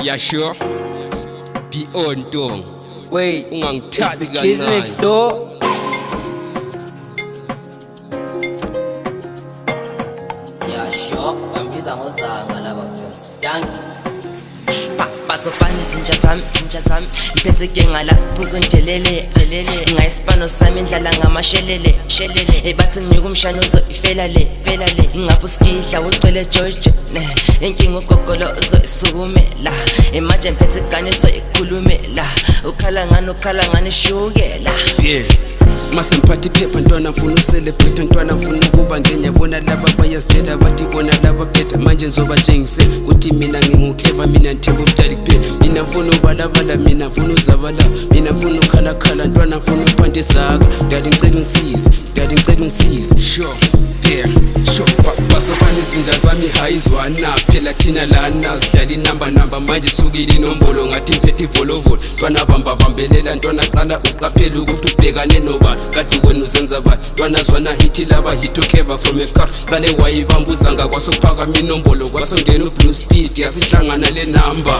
Yeah, sure. Be on tongue. Wait, Ungangithathi it's the kids kancane. next door. Yeah, sure. Bambiza ngozanga laba mfethu. Danke. Basofana izinja zami iphethe ngala phuzo ndelele ngayisipano sami indlala ngamashelele bathi ngiyuka umshanozo ifela le ingapho skidla ucwele Jojo inkinga ugogolo uzoisukumela manje ngiphethe iganiso ikhulumela ukhala ngani shukela Yeah. Masemphathi phepha ntwana mfuna ucelebrate ntwana mfuna ukuba ngenyabona laba bayasitshela bathi bona laba phetha manje ngizobatshengise ukuthi mina ngingukeva mina nthemba ubudali kuphela mina mfuna ubalabala mina mfuna uzabala mina mfuna ukhalakhala ntwana mfuna uphante isaka dali ngicela ungisize sure yeah sure basofana izinja zami hayizwana phela thina lana sidlala inamba manje sukile inombolo ngathi mphethe ivolovolo ntwana bambelela ntwana qala uqaphela ukuthi ubhekane noba kade wena uzenza ba ntwana zwana hithi laba hit ukeva from a car qale wayibambuzanga kwasophakama inombolo kwasongena ublue speed yasihlangana le number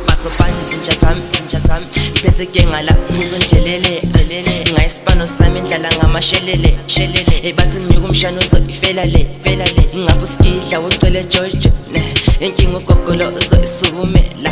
basofana izinja zami iphethe ngala phuzo ndelele ngayisipano sami indlala ngamashelele bathi ngiyuka umshanozo ifela le ingapho skidla ucwele Jojo inkinga ugogolo uzoisukumela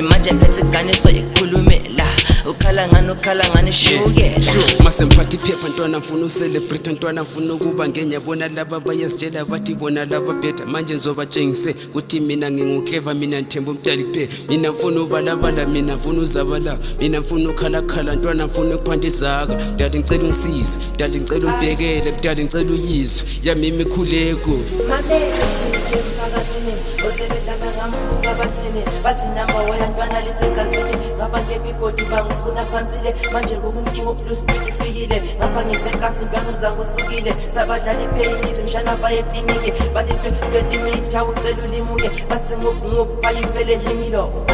manje ngiphethe iganiso ikhulumela ukhala ngani shukela sure masemphathi phepha ntwana mfuna ucelebrate ntwana mfuna ukuba ngenyabona laba bayasitshela bathi bona laba phetha manje ngizobatshengise ukuthi mina ngingukeva mina nthemba ubudali kuphela mina mfuna ubalabala mina mfuna uzabala mina mfuna ukhalakhala ntwana mfuna ukuphanta isaka dali ngicela ungisize dali ngicela umbhekele dali ngicela uyizwe yami imikhuleko bathi namba wayantwana lisegazini ngapha ngebigodi bangifuna phansile manje kukunkinga ublue speed ifikile ngapha ngisenkasi ntwana zangu usukile sabadlala ipheyinizi mshana baye ekliniki bathi 20 minutes awucela ulimuke bathi nguphi bayifele himilo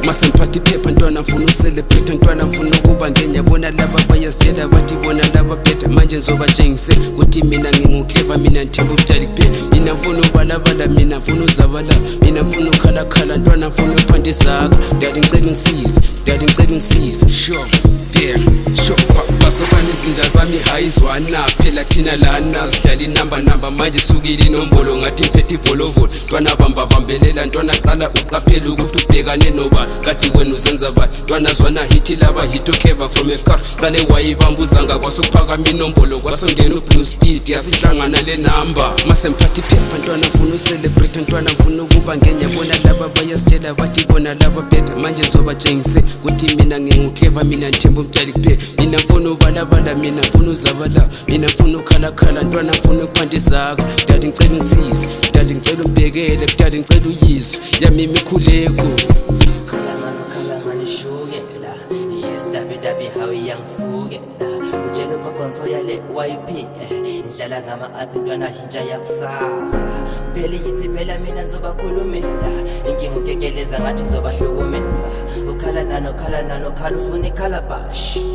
masemphathi phepha ntwana mfuna ucelebrate ntwana mfuna ukuba ngenyabona laba bayasitshela bathi bona laba phetha manje ngizobatshengise ukuthi mina ngingukeva mina nthemba ubudali kuphela mina mfuna ubalabala mina mfuna uzabala mina mfuna ukhalakhala ntwana mfuna ukuphanta isaka dali ngicela ungisize sure yeah sure basofana izinja zami hayizwana phela thina lana sidlala inamba manje sukile inombolo ngathi mphethe ivolovolo ntwana bambelela ntwana qala uqaphela ukuthi ubhekane noba kade wena uzenza ba ntwana zwana hithi laba hit ukeva from a car qale wayibambuzanga kwasophakama inombolo kwasongena ublue speed yasihlangana le number masemphathi phepha ntwana mfuna ucelebrate ntwana mfuna ukuba ngenyabona laba bayasitshela bathi bona laba phetha manje ngizobatshengise ukuthi mina ngingukeva mina nthemba ubudali kuphela mina mfuna ubalabala mina mfuna uzabala mina mfuna ukhalakhala ntwana mfuna ukuphanta isaka dali ngicela ungisize dali ngicela umbhekele dali ngicela uyizwe yami imikhuleko shukela yes dabi hawi yangisukela utshela ugogonso yale YP indlala ngama-arts ntwana hintsha yakusasa phela yithi phela mina ngizobakhulumela inkinga ukekeleza ngathi ngizobahlukumeza ukhala nano khala ufuna ikhalabashi